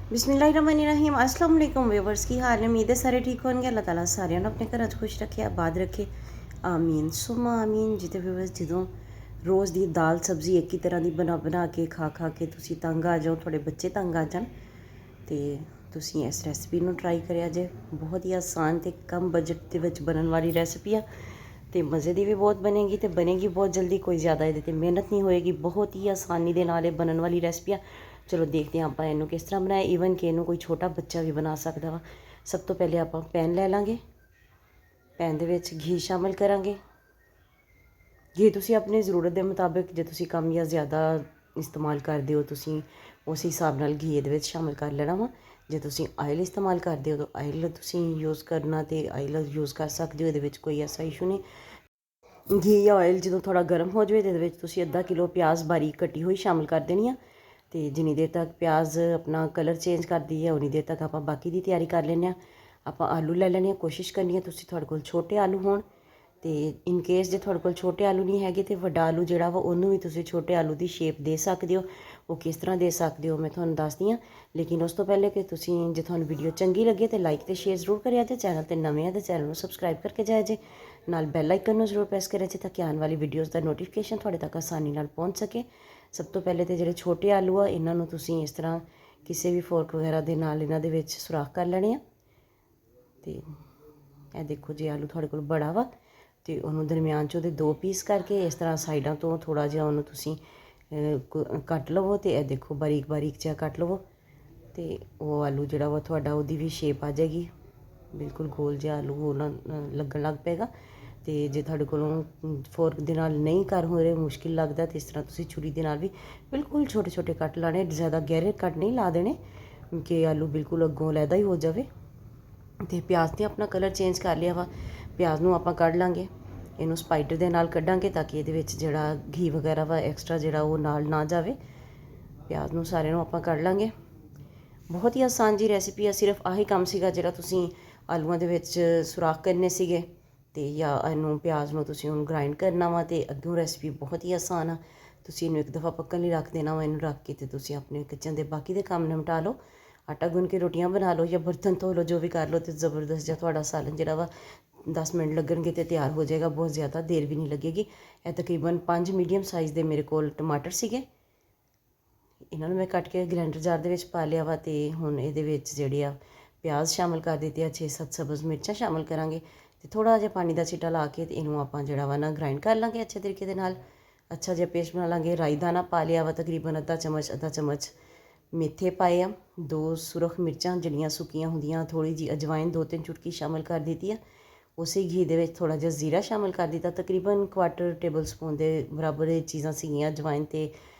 बिस्मिल्लाहिर्रहमानिर्रहीम अस्सलाम वालेकुम व्यूअर्स की हाल है। उम्मीद है सारे ठीक होंगे। अल्लाह ताला सारिਆਂ ਨੂੰ ਆਪਣੇ ਘਰਾਂ 'ਚ ਖੁਸ਼ ਰੱਖੇ, ਆਬਾਦ ਰੱਖੇ, ਆਮੀਨ ਸੁਮਾ ਆਮੀਨ। ਜਿੱਤੇ व्यूअर्स ਜਦੋਂ ਰੋਜ਼ ਦੀ ਦਾਲ ਸਬਜ਼ੀ ਇੱਕ ਹੀ ਤਰ੍ਹਾਂ ਦੀ ਬਣਾ ਕੇ ਖਾ ਕੇ ਤੁਸੀਂ ਤੰਗ ਆ ਜਾਓ, ਤੁਹਾਡੇ ਬੱਚੇ ਤੰਗ ਆ ਜਾਣ, ਤੇ ਤੁਸੀਂ ਇਸ ਰੈਸਪੀ ਨੂੰ ਟਰਾਈ ਕਰਿਆ ਜੇ। ਬਹੁਤ ਹੀ ਆਸਾਨ ਤੇ ਕਮ ਬਜਟ ਦੇ ਵਿੱਚ ਬਣਨ ਵਾਲੀ ਰੈਸਪੀ ਆ ਤੇ ਮਜ਼ੇ ਦੀ ਵੀ ਬਹੁਤ ਬਣੇਗੀ ਤੇ ਬਣੇਗੀ ਬਹੁਤ ਜਲਦੀ। ਕੋਈ ਜ਼ਿਆਦਾ ਇਹਦੇ 'ਤੇ ਮਿਹਨਤ ਨਹੀਂ ਹੋਏਗੀ, ਬਹੁਤ ਹੀ ਆਸਾਨੀ ਦੇ ਨਾਲ ਇਹ ਬਣਨ ਵਾਲੀ ਰੈਸਪੀ ਆ। ਚਲੋ ਦੇਖਦੇ ਹਾਂ ਆਪਾਂ ਇਹਨੂੰ ਕਿਸ ਤਰ੍ਹਾਂ ਬਣਾਇਆ। ਈਵਨ ਕਿ ਇਹਨੂੰ ਕੋਈ ਛੋਟਾ ਬੱਚਾ ਵੀ ਬਣਾ ਸਕਦਾ ਵਾ। ਸਭ ਤੋਂ ਪਹਿਲੇ ਆਪਾਂ ਪੈਨ ਲੈ ਲਾਂਗੇ, ਪੈਨ ਦੇ ਵਿੱਚ ਘੀ ਸ਼ਾਮਿਲ ਕਰਾਂਗੇ। घी ਤੁਸੀਂ ਆਪਣੀ ਜ਼ਰੂਰਤ ਦੇ ਮੁਤਾਬਿਕ, ਜੇ ਤੁਸੀਂ ਕਮ ਜਾਂ ਜ਼ਿਆਦਾ ਇਸਤੇਮਾਲ ਕਰਦੇ ਹੋ ਤੁਸੀਂ ਉਸ ਹਿਸਾਬ ਨਾਲ ਘੀ ਇਹਦੇ ਵਿੱਚ ਸ਼ਾਮਿਲ ਕਰ ਲੈਣਾ ਵਾ। ਜੇ ਤੁਸੀਂ ਆਇਲ ਇਸਤੇਮਾਲ ਕਰਦੇ ਹੋ ਤਾਂ ਆਇਲ ਤੁਸੀਂ ਯੂਜ਼ ਕਰਨਾ ਤੇ ਆਇਲ ਯੂਜ਼ ਕਰ ਸਕਦੇ ਹੋ, ਇਹਦੇ ਵਿੱਚ ਕੋਈ ਐਸਾ ਇਸ਼ੂ ਨਹੀਂ। ਘੀ ਜਾਂ ਆਇਲ ਜਦੋਂ ਥੋੜ੍ਹਾ ਗਰਮ ਹੋ ਜਾਵੇ, ਇਹਦੇ ਵਿੱਚ ਤੁਸੀਂ ਅੱਧਾ ਕਿਲੋ ਪਿਆਜ਼ ਬਾਰੀਕ ਕੱਟੀ ਹੋਈ ਸ਼ਾਮਿਲ ਕਰ ਦੇਣੀ ਆ। ਤੇ ਜਿੰਨੀ ਦੇਰ ਤੱਕ ਪਿਆਜ਼ ਆਪਣਾ ਕਲਰ ਚੇਂਜ ਕਰਦੀ ਹੈ ਉਨੀ ਦੇਰ ਤੱਕ ਆਪਾਂ ਬਾਕੀ ਦੀ ਤਿਆਰੀ ਕਰ ਲੈਂਦੇ ਹਾਂ। ਆਪਾਂ ਆਲੂ ਲੈ ਲੈਣੇ ਆ। ਕੋਸ਼ਿਸ਼ ਕਰਨੀ ਹੈ ਤੁਸੀਂ ਤੁਹਾਡੇ ਕੋਲ ਛੋਟੇ ਆਲੂ ਹੋਣ, ਤੇ ਇਨ ਕੇਸ ਜੇ ਤੁਹਾਡੇ ਕੋਲ ਛੋਟੇ ਆਲੂ ਨਹੀਂ ਹੈਗੇ ਤੇ ਵੱਡਾ ਆਲੂ ਜਿਹੜਾ ਵਾ ਉਹਨੂੰ ਵੀ ਤੁਸੀਂ ਛੋਟੇ ਆਲੂ ਦੀ ਸ਼ੇਪ ਦੇ ਸਕਦੇ ਹੋ। ਉਹ ਕਿਸ ਤਰ੍ਹਾਂ ਦੇ ਸਕਦੇ ਹੋ ਮੈਂ ਤੁਹਾਨੂੰ ਦੱਸਦੀ ਹਾਂ। ਲੇਕਿਨ ਉਸ ਤੋਂ ਪਹਿਲੇ ਕਿ ਤੁਸੀਂ, ਜੇ ਤੁਹਾਨੂੰ ਵੀਡੀਓ ਚੰਗੀ ਲੱਗੇ ਤੇ ਲਾਈਕ ਤੇ ਸ਼ੇਅਰ ਜ਼ਰੂਰ ਕਰਿਆ ਜੇ। ਚੈਨਲ 'ਤੇ ਨਵੇਂ ਆ ਤੇ ਚੈਨਲ ਨੂੰ ਸਬਸਕ੍ਰਾਈਬ ਕਰਕੇ ਜਾਇਆ ਜੇ। ਨਾਲ ਬੈਲ ਆਈਕਨ ਨੂੰ ਜ਼ਰੂਰ ਪ੍ਰੈਸ ਕਰਿਆ ਜੇ ਤਾਂ ਕਿ ਆਉਣ ਵਾਲੀ ਵੀਡੀਓਜ਼ ਦਾ ਨੋਟੀਫਿਕੇਸ਼ਨ ਤੁਹਾਡੇ ਤੱਕ ਆਸਾਨੀ ਨਾਲ ਪਹੁੰਚ ਸਕੇ। ਸਭ ਤੋਂ ਪਹਿਲੇ ਤੇ ਜਿਹੜੇ ਛੋਟੇ ਆਲੂ ਆ ਇਹਨਾਂ ਨੂੰ ਤੁਸੀਂ ਇਸ ਤਰ੍ਹਾਂ ਕਿਸੇ ਵੀ ਫੋਰਕ ਵਗੈਰਾ ਦੇ ਨਾਲ ਇਹਨਾਂ ਦੇ ਵਿੱਚ ਸੁਰਾਖ ਕਰ ਲੈਣੇ ਆ। ਤੇ ਇਹ ਦੇਖੋ ਜੇ ਆਲੂ ਤੁਹਾਡੇ ਕੋਲ ਬੜਾ ਵਾ ਤੇ ਉਹਨੂੰ ਦਰਮਿਆਨ 'ਚ ਉਹਦੇ 2 ਪੀਸ ਕਰਕੇ ਇਸ ਤਰ੍ਹਾਂ ਸਾਈਡਾਂ ਤੋਂ ਥੋੜ੍ਹਾ ਜਿਹਾ ਉਹਨੂੰ ਤੁਸੀਂ ਕੱਟ ਲਵੋ। ਤੇ ਇਹ ਦੇਖੋ ਬਾਰੀਕ ਬਾਰੀਕ ਜਿਹਾ ਕੱਟ ਲਵੋ ਤੇ ਉਹ ਆਲੂ ਜਿਹੜਾ ਵਾ ਤੁਹਾਡਾ ਉਹਦੀ ਵੀ ਸ਼ੇਪ ਆ ਜਾਏਗੀ। ਬਿਲਕੁਲ ਗੋਲ ਜਿਹਾ ਆਲੂ ਹੋਣਾ ਲੱਗਣ ਲੱਗ ਪਏਗਾ। ਤੇ ਜੇ ਤੁਹਾਡੇ ਕੋਲੋਂ ਫੋਰਕ ਦੇ ਨਾਲ ਨਹੀਂ ਕਰ ਹੋ ਰਿਹਾ, ਮੁਸ਼ਕਿਲ ਲੱਗਦਾ, ਤੇ ਇਸ ਤਰ੍ਹਾਂ ਤੁਸੀਂ ਛੁਰੀ ਦੇ ਨਾਲ ਵੀ ਬਿਲਕੁਲ ਛੋਟੇ ਛੋਟੇ ਕੱਟ ਲਾਣੇ। ਜ਼ਿਆਦਾ ਗਹਿਰੇ ਕੱਟ ਨਹੀਂ ਲਾ ਦੇਣੇ ਕਿ ਆਲੂ ਬਿਲਕੁਲ ਅੱਗੋਂ ਅਲੱਗਾ ਹੀ ਹੋ ਜਾਵੇ। ਤੇ ਪਿਆਜ਼ 'ਤੇ ਆਪਣਾ ਕਲਰ ਚੇਂਜ ਕਰ ਲਿਆ ਵਾ। ਪਿਆਜ਼ ਨੂੰ ਆਪਾਂ ਕੱਢ ਲਾਂਗੇ, ਇਹਨੂੰ ਸਪਾਈਡਰ ਦੇ ਨਾਲ ਕੱਢਾਂਗੇ ਤਾਂ ਕਿ ਇਹਦੇ ਵਿੱਚ ਜਿਹੜਾ ਘੀ ਵਗੈਰਾ ਵਾ ਐਕਸਟਰਾ ਜਿਹੜਾ ਉਹ ਨਾਲ ਨਾ ਜਾਵੇ। ਪਿਆਜ਼ ਨੂੰ ਸਾਰਿਆਂ ਨੂੰ ਆਪਾਂ ਕੱਢ ਲਾਂਗੇ। ਬਹੁਤ ਹੀ ਆਸਾਨ ਜੀ ਰੈਸਿਪੀ ਆ। ਸਿਰਫ ਆਹੀ ਕੰਮ ਸੀਗਾ ਜਿਹੜਾ ਤੁਸੀਂ ਆਲੂਆਂ ਦੇ ਵਿੱਚ ਸੁਰਾਖ ਕਰਨੇ ਸੀਗੇ, ਤੇ ਜਾਂ ਇਹਨੂੰ ਪਿਆਜ਼ ਨੂੰ ਤੁਸੀਂ ਹੁਣ ਗ੍ਰਾਇੰਡ ਕਰਨਾ ਵਾ। ਤੇ ਅੱਗੋਂ ਰੈਸਿਪੀ ਬਹੁਤ ਹੀ ਆਸਾਨ ਆ। ਤੁਸੀਂ ਇਹਨੂੰ ਇੱਕ ਦਫਾ ਪੱਕਣ ਲਈ ਰੱਖ ਦੇਣਾ ਵਾ। ਇਹਨੂੰ ਰੱਖ ਕੇ ਤੇ ਤੁਸੀਂ ਆਪਣੇ ਕਿਚਨ ਦੇ ਬਾਕੀ ਦੇ ਕੰਮ ਨਿਪਟਾ ਲਓ। ਆਟਾ ਗੁੰਨ ਕੇ ਰੋਟੀਆਂ ਬਣਾ ਲਓ ਜਾਂ ਬਰਤਨ ਧੋ ਲਓ, ਜੋ ਵੀ ਕਰ ਲਓ। ਤੇ ਜ਼ਬਰਦਸਤ ਜਿਹਾ ਤੁਹਾਡਾ ਸਾਲਨ ਜਿਹੜਾ ਵਾ 10 ਮਿੰਟ ਲੱਗਣਗੇ ਤੇ ਤਿਆਰ ਹੋ ਜਾਏਗਾ। ਬਹੁਤ ਜ਼ਿਆਦਾ ਦੇਰ ਵੀ ਨਹੀਂ ਲੱਗੇਗੀ। ਇਹ ਤਕਰੀਬਨ 5 ਮੀਡੀਅਮ ਸਾਈਜ਼ ਦੇ ਮੇਰੇ ਕੋਲ ਟਮਾਟਰ ਸੀਗੇ। ਇਹਨਾਂ ਨੂੰ ਮੈਂ ਕੱਟ ਕੇ ਗ੍ਰਾਈਂਡਰ ਜਾਰ ਦੇ ਵਿੱਚ ਪਾ ਲਿਆ ਵਾ। ਤੇ ਹੁਣ ਇਹਦੇ ਵਿੱਚ ਜਿਹੜੇ ਆ ਪਿਆਜ਼ ਸ਼ਾਮਿਲ ਕਰ ਦਿੱਤੇ ਆ। 6-7 ਸਬਜ਼ ਮਿਰਚਾਂ ਸ਼ਾਮਿਲ ਕਰਾਂਗੇ ਤੇ ਥੋੜ੍ਹਾ ਜਿਹਾ ਪਾਣੀ ਦਾ ਛਿੱਟਾ ਲਾ ਕੇ ਤੇ ਇਹਨੂੰ ਆਪਾਂ ਜਿਹੜਾ ਵਾ ਨਾ ਗ੍ਰਾਇੰਡ ਕਰ ਲਾਂਗੇ ਅੱਛੇ ਤਰੀਕੇ ਦੇ ਨਾਲ। ਅੱਛਾ ਜਿਹਾ ਪੇਸਟ ਬਣਾ ਲਾਂਗੇ। ਰਾਈ ਦਾਣਾ ਪਾ ਲਿਆ ਵਾ ਤਕਰੀਬਨ ਅੱਧਾ ਚਮਚ ਮੇਥੇ ਪਾਏ ਆ। 2 ਸੁਰਖ ਮਿਰਚਾਂ ਜਿਹੜੀਆਂ ਸੁੱਕੀਆਂ ਹੁੰਦੀਆਂ, ਥੋੜ੍ਹੀ ਜਿਹੀ ਅਜਵਾਇਨ 2-3 ਚੁਟਕੀ ਸ਼ਾਮਿਲ ਕਰ ਦਿੱਤੀ ਆ। ਉਸੇ ਘੀ ਦੇ ਵਿੱਚ ਥੋੜ੍ਹਾ ਜਿਹਾ ਜ਼ੀਰਾ ਸ਼ਾਮਿਲ ਕਰ ਦਿੱਤਾ। ਤਕਰੀਬਨ 1/4 ਟੇਬਲ ਸਪੂਨ ਦੇ ਬਰਾਬਰ ਇਹ ਚੀਜ਼ਾਂ ਸੀਗੀਆਂ, ਅਜਵਾਇਨ ਅਤੇ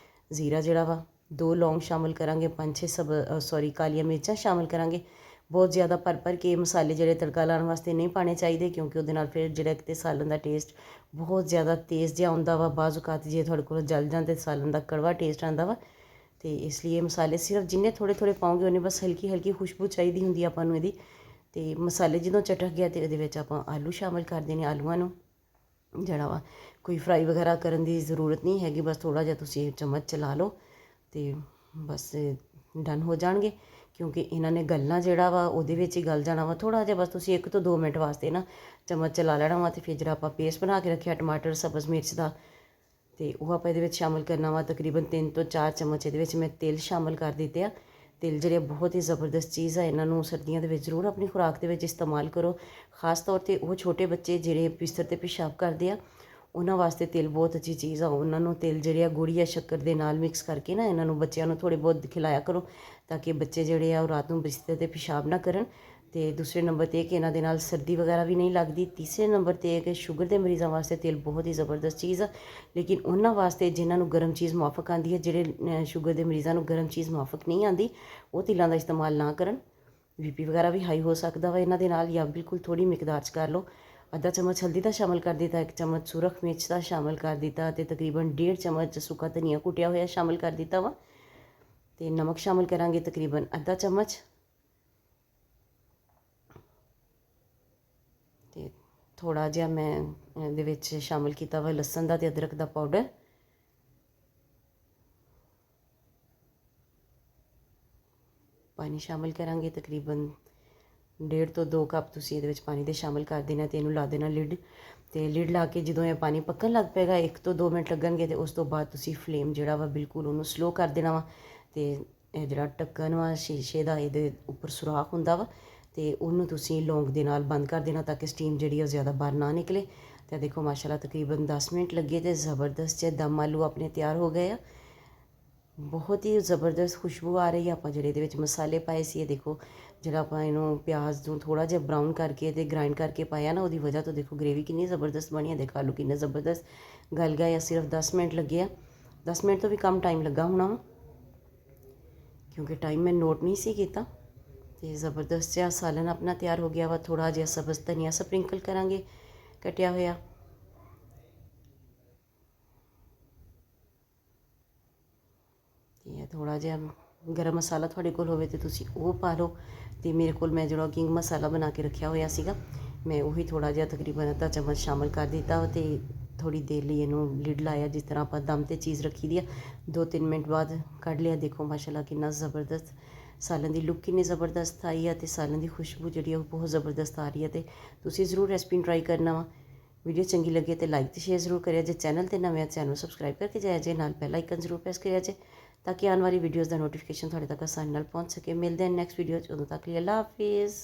ਜ਼ੀਰਾ ਜਿਹੜਾ ਵਾ। 2 ਲੌਂਗ ਸ਼ਾਮਿਲ ਕਰਾਂਗੇ। 5-6 ਕਾਲੀਆਂ ਮਿਰਚਾਂ ਸ਼ਾਮਿਲ ਕਰਾਂਗੇ। ਬਹੁਤ ਜ਼ਿਆਦਾ ਭਰ ਕੇ ਮਸਾਲੇ ਜਿਹੜੇ ਤੜਕਾ ਲਾਉਣ ਵਾਸਤੇ ਨਹੀਂ ਪਾਉਣੇ ਚਾਹੀਦੇ, ਕਿਉਂਕਿ ਉਹਦੇ ਨਾਲ ਫਿਰ ਜਿਹੜਾ ਕਿਤੇ ਸਾਲਨ ਦਾ ਟੇਸਟ ਬਹੁਤ ਜ਼ਿਆਦਾ ਤੇਜ਼ ਜਿਹਾ ਆਉਂਦਾ ਵਾ। ਬਾਅਦ ਔਕਾਤ ਜੇ ਤੁਹਾਡੇ ਕੋਲ ਜਲ ਜਾਣ ਤਾਂ ਸਾਲਨ ਦਾ ਕੜਵਾ ਟੇਸਟ ਆਉਂਦਾ ਵਾ। ਤੇ ਇਸ ਲਈ ਇਹ ਮਸਾਲੇ ਸਿਰਫ ਜਿੰਨੇ ਥੋੜ੍ਹੇ ਪਾਓਗੇ ਉਹਨੇ ਬਸ ਹਲਕੀ ਖੁਸ਼ਬੂ ਚਾਹੀਦੀ ਹੁੰਦੀ ਆਪਾਂ ਨੂੰ ਇਹਦੀ। ਤੇ ਮਸਾਲੇ ਜਦੋਂ ਚਟਕ ਗਿਆ ਤੇ ਇਹਦੇ ਵਿੱਚ ਆਪਾਂ ਆਲੂ ਸ਼ਾਮਿਲ ਕਰ ਦੇਣੇ। ਆਲੂਆਂ ਨੂੰ ਜਿਹੜਾ ਵਾ ਕੋਈ ਫਰਾਈ ਵਗੈਰਾ ਕਰਨ ਦੀ ਜ਼ਰੂਰਤ ਨਹੀਂ ਹੈਗੀ, ਬਸ ਥੋੜ੍ਹਾ ਜਿਹਾ ਤੁਸੀਂ ਚਮਚ ਚਲਾ ਲਓ ਤੇ ਬਸ ਡਨ ਹੋ ਜਾਣਗੇ। ਕਿਉਂਕਿ ਇਹਨਾਂ ਨੇ ਗਲਣਾ ਜਿਹੜਾ ਵਾ ਉਹਦੇ ਵਿੱਚ ਹੀ ਗਲ ਜਾਣਾ ਵਾ। ਥੋੜ੍ਹਾ ਜਿਹਾ ਬਸ ਤੁਸੀਂ 1 ਤੋਂ 2 ਮਿੰਟ ਵਾਸਤੇ ਨਾ ਚਮਚ ਚਲਾ ਲੈਣਾ ਵਾ। ਤੇ ਫਿਰ ਜਿਹੜਾ ਆਪਾਂ ਪੇਸਟ ਬਣਾ ਕੇ ਰੱਖਿਆ ਟਮਾਟਰ ਸਬਜ਼ ਮਿਰਚ ਦਾ, ਤੇ ਉਹ ਆਪਾਂ ਇਹਦੇ ਵਿੱਚ ਸ਼ਾਮਿਲ ਕਰਨਾ ਵਾ। ਤਕਰੀਬਨ 3 ਤੋਂ 4 ਚਮਚ ਇਹਦੇ ਵਿੱਚ ਮੈਂ ਤਿਲ ਸ਼ਾਮਿਲ ਕਰ ਦਿੱਤੇ ਆ। ਤਿਲ ਜਿਹੜੇ ਬਹੁਤ ਹੀ ਜ਼ਬਰਦਸਤ ਚੀਜ਼ ਆ, ਇਹਨਾਂ ਨੂੰ ਸਰਦੀਆਂ ਦੇ ਵਿੱਚ ਜ਼ਰੂਰ ਆਪਣੀ ਖੁਰਾਕ ਦੇ ਵਿੱਚ ਇਸਤੇਮਾਲ ਕਰੋ। ਖ਼ਾਸ ਤੌਰ 'ਤੇ ਉਹ ਛੋਟੇ ਬੱਚੇ ਜਿਹੜੇ ਬਿਸਤਰ 'ਤੇ ਪਿਸ਼ਾਬ ਕਰਦੇ ਆ, ਉਹਨਾਂ ਵਾਸਤੇ ਤਿਲ ਬਹੁਤ ਅੱਛੀ ਚੀਜ਼ ਆ। ਉਹਨਾਂ ਨੂੰ ਤਿਲ ਜਿਹੜੇ ਆ ਗੁੜ ਜਾਂ ਸ਼ੱਕਰ ਦੇ ਨਾਲ ਮਿਕਸ ਕਰਕੇ ਨਾ ਇਹਨਾਂ ਨੂੰ ਬੱਚਿਆਂ ਨੂੰ ਥੋੜ੍ਹੇ ਬਹੁਤ ਖਿਲਾਇਆ ਕਰੋ, ਤਾਂ ਕਿ ਬੱਚੇ ਜਿਹੜੇ ਆ ਉਹ ਰਾਤ ਨੂੰ ਬਿਸਤਰ 'ਤੇ ਪਿਸ਼ਾਬ ਨਾ ਕਰਨ। ਤੇ ਦੂਸਰੇ ਨੰਬਰ 'ਤੇ ਕਿ ਇਹਨਾਂ ਦੇ ਨਾਲ ਸਰਦੀ ਵਗੈਰਾ ਵੀ ਨਹੀਂ ਲੱਗਦੀ। ਤੀਸਰੇ ਨੰਬਰ 'ਤੇ ਕਿ ਸ਼ੂਗਰ ਦੇ ਮਰੀਜ਼ਾਂ ਵਾਸਤੇ ਤਿਲ ਬਹੁਤ ਹੀ ਜ਼ਬਰਦਸਤ ਚੀਜ਼ ਆ। ਲੇਕਿਨ ਉਹਨਾਂ ਵਾਸਤੇ ਜਿਨ੍ਹਾਂ ਨੂੰ ਗਰਮ ਚੀਜ਼ ਮੁਆਫਕ ਆਉਂਦੀ ਹੈ, ਜਿਹੜੇ ਸ਼ੂਗਰ ਦੇ ਮਰੀਜ਼ਾਂ ਨੂੰ ਗਰਮ ਚੀਜ਼ ਮੁਆਫਕ ਨਹੀਂ ਆਉਂਦੀ, ਉਹ ਤਿਲਾਂ ਦਾ ਇਸਤੇਮਾਲ ਨਾ ਕਰਨ। ਬੀਪੀ ਵਗੈਰਾ ਵੀ ਹਾਈ ਹੋ ਸਕਦਾ ਵਾ ਇਹਨਾਂ ਦੇ ਨਾਲ। ਜਾਂ ਬਿਲਕੁਲ ਥੋੜ੍ਹੀ ਮਿਕਦਾਰ 'ਚ ਕਰ ਲਓ। ਅੱਧਾ ਚਮਚ ਹਲਦੀ ਦਾ ਸ਼ਾਮਿਲ ਕਰ ਦਿੱਤਾ, 1 ਚਮਚ ਸੁਰਖ ਮਿਰਚ ਦਾ ਸ਼ਾਮਿਲ ਕਰ ਦਿੱਤਾ, ਅਤੇ ਤਕਰੀਬਨ 1.5 ਚਮਚ ਸੁੱਕਾ ਧਨੀਆ ਕੁੱਟਿਆ ਹੋਇਆ ਸ਼ਾਮਿਲ ਕਰ ਦਿੱਤਾ ਵਾ। ਅਤੇ ਨਮਕ ਸ਼ਾਮਿਲ ਕਰਾਂਗੇ ਤਕਰੀਬਨ ਅੱਧਾ ਚਮਚ। ਅਤੇ ਥੋੜ੍ਹਾ ਜਿਹਾ ਮੈਂ ਇਹਦੇ ਵਿੱਚ ਸ਼ਾਮਿਲ ਕੀਤਾ ਵਾ ਲਸਣ ਦਾ ਅਤੇ ਅਦਰਕ ਦਾ ਪਾਊਡਰ। ਪਾਣੀ ਸ਼ਾਮਿਲ ਕਰਾਂਗੇ। ਤਕਰੀਬਨ 1.5 ਤੋਂ 2 ਕੱਪ ਤੁਸੀਂ ਇਹਦੇ ਵਿੱਚ ਪਾਣੀ ਦੇ ਸ਼ਾਮਿਲ ਕਰ ਦੇਣਾ ਅਤੇ ਇਹਨੂੰ ਲਾ ਦੇਣਾ ਲਿਡ। ਅਤੇ ਲਿਡ ਲਾ ਕੇ ਜਦੋਂ ਇਹ ਪਾਣੀ ਪੱਕਣ ਲੱਗ ਪਏਗਾ 1 ਤੋਂ 2 ਮਿੰਟ ਲੱਗਣਗੇ, ਅਤੇ ਉਸ ਤੋਂ ਬਾਅਦ ਤੁਸੀਂ ਫਲੇਮ ਜਿਹੜਾ ਵਾ ਬਿਲਕੁਲ ਉਹਨੂੰ ਸਲੋ ਕਰ ਦੇਣਾ ਵਾ। ਅਤੇ ਇਹ ਜਿਹੜਾ ਢੱਕਣ ਵਾ ਸ਼ੀਸ਼ੇ ਦਾ, ਇਹਦੇ ਉੱਪਰ ਸੁਰਾਖ ਹੁੰਦਾ ਵਾ, ਅਤੇ ਉਹਨੂੰ ਤੁਸੀਂ ਲੌਂਗ ਦੇ ਨਾਲ ਬੰਦ ਕਰ ਦੇਣਾ ਤਾਂ ਕਿ ਸਟੀਮ ਜਿਹੜੀ ਉਹ ਜ਼ਿਆਦਾ ਬਾਹਰ ਨਾ ਨਿਕਲੇ। ਅਤੇ ਦੇਖੋ ਮਾਸ਼ਾਅੱਲਾ ਤਕਰੀਬਨ 10 ਮਿੰਟ ਲੱਗੇ ਅਤੇ ਜ਼ਬਰਦਸਤ ਜਿਹੇ ਦਮ ਆਲੂ ਆਪਣੇ ਤਿਆਰ ਹੋ ਗਏ ਆ। ਬਹੁਤ ਹੀ ਜ਼ਬਰਦਸਤ ਖੁਸ਼ਬੂ ਆ ਰਹੀ ਹੈ। ਆਪਾਂ ਜਿਹੜੇ ਇਹਦੇ ਵਿੱਚ ਮਸਾਲੇ ਪਾਏ ਸੀ, ਇਹ ਦੇਖੋ ਜਿਹੜਾ ਆਪਾਂ ਇਹਨੂੰ ਪਿਆਜ਼ ਨੂੰ ਥੋੜ੍ਹਾ ਜਿਹਾ ਬਰਾਊਨ ਕਰਕੇ ਅਤੇ ਗ੍ਰਾਇੰਡ ਕਰਕੇ ਪਾਇਆ ਨਾ, ਉਹਦੀ ਵਜ੍ਹਾ ਤੋਂ ਦੇਖੋ ਗ੍ਰੇਵੀ ਕਿੰਨੀ ਜ਼ਬਰਦਸਤ ਬਣੀ ਹੈ। ਦੇਖੋ ਆਲੂ ਕਿੰਨੇ ਜ਼ਬਰਦਸਤ ਗਲ ਗਏ ਆ। ਸਿਰਫ 10 ਮਿੰਟ ਲੱਗੇ ਆ, 10 ਮਿੰਟ ਤੋਂ ਵੀ ਕਮ ਟਾਈਮ ਲੱਗਾ ਹੋਣਾ ਵਾ, ਕਿਉਂਕਿ ਟਾਈਮ ਮੈਂ ਨੋਟ ਨਹੀਂ ਸੀ ਕੀਤਾ। ਅਤੇ ਜ਼ਬਰਦਸਤ ਜਿਹਾ ਸਾਲਨ ਆਪਣਾ ਤਿਆਰ ਹੋ ਗਿਆ ਵਾ। ਥੋੜ੍ਹਾ ਜਿਹਾ ਸਬਜ਼ ਧਨੀਆ ਸਪਰਿੰਕਲ ਕਰਾਂਗੇ ਕੱਟਿਆ ਹੋਇਆ। ਅਤੇ ਥੋੜ੍ਹਾ ਜਿਹਾ ਗਰਮ ਮਸਾਲਾ ਤੁਹਾਡੇ ਕੋਲ ਹੋਵੇ ਤਾਂ ਤੁਸੀਂ ਉਹ ਪਾ ਲਓ। ਅਤੇ ਮੇਰੇ ਕੋਲ ਮੈਂ ਜਿਹੜਾ ਕਿੰਗ ਮਸਾਲਾ ਬਣਾ ਕੇ ਰੱਖਿਆ ਹੋਇਆ ਸੀਗਾ, ਮੈਂ ਉਹੀ ਥੋੜ੍ਹਾ ਜਿਹਾ ਤਕਰੀਬਨ ਅੱਧਾ ਚਮਚ ਸ਼ਾਮਿਲ ਕਰ ਦਿੱਤਾ। ਅਤੇ ਥੋੜ੍ਹੀ ਦੇਰ ਲਈ ਇਹਨੂੰ ਲਿਡ ਲਾਇਆ, ਜਿਸ ਤਰ੍ਹਾਂ ਆਪਾਂ ਦਮ 'ਤੇ ਚੀਜ਼ ਰੱਖੀ ਦੀ ਆ। 2-3 ਮਿੰਟ ਬਾਅਦ ਕੱਢ ਲਿਆ। ਦੇਖੋ ਮਾਸ਼ਾਅੱਲਾ ਕਿੰਨਾ ਜ਼ਬਰਦਸਤ ਸਾਲਨ ਦੀ ਲੁੱਕ ਕਿੰਨੀ ਜ਼ਬਰਦਸਤ ਆਈ ਹੈ, ਅਤੇ ਸਾਲਨ ਦੀ ਖੁਸ਼ਬੂ ਜਿਹੜੀ ਉਹ ਬਹੁਤ ਜ਼ਬਰਦਸਤ ਆ ਰਹੀ ਹੈ। ਅਤੇ ਤੁਸੀਂ ਜ਼ਰੂਰ ਰੈਸਪੀ ਟਰਾਈ ਕਰਨਾ ਵਾ। ਵੀਡੀਓ ਚੰਗੀ ਲੱਗੇ ਤਾਂ ਲਾਈਕ ਅਤੇ ਸ਼ੇਅਰ ਜ਼ਰੂਰ ਕਰਿਆ ਜੇ। ਚੈਨਲ 'ਤੇ ਨਵੇਂ ਚੈਨਲ ਨੂੰ ਸਬਸਕ੍ਰਾਈਬ ਕਰਕੇ ਜਾਇਆ ਜੇ, ਨਾਲ ਬੈਲ ਆਈਕਨ ਜ਼ਰੂਰ ਪ੍ਰੈਸ ਕਰਿਆ ਜੇ ਤਾਂ ਕਿ ਆਉਣ ਵਾਲੀ ਵੀਡੀਓਜ਼ ਦਾ ਨੋਟੀਫਿਕੇਸ਼ਨ ਤੁਹਾਡੇ ਤੱਕ ਆਸਾਨੀ ਨਾਲ ਪਹੁੰਚ ਸਕੇ। ਮਿਲਦੇ ਹਾਂ ਨੈਕਸਟ ਵੀਡੀਓ 'ਚ, ਉਦੋਂ ਤੱਕ ਲਈ ਅੱਲਾ ਹਾਫਿਜ਼।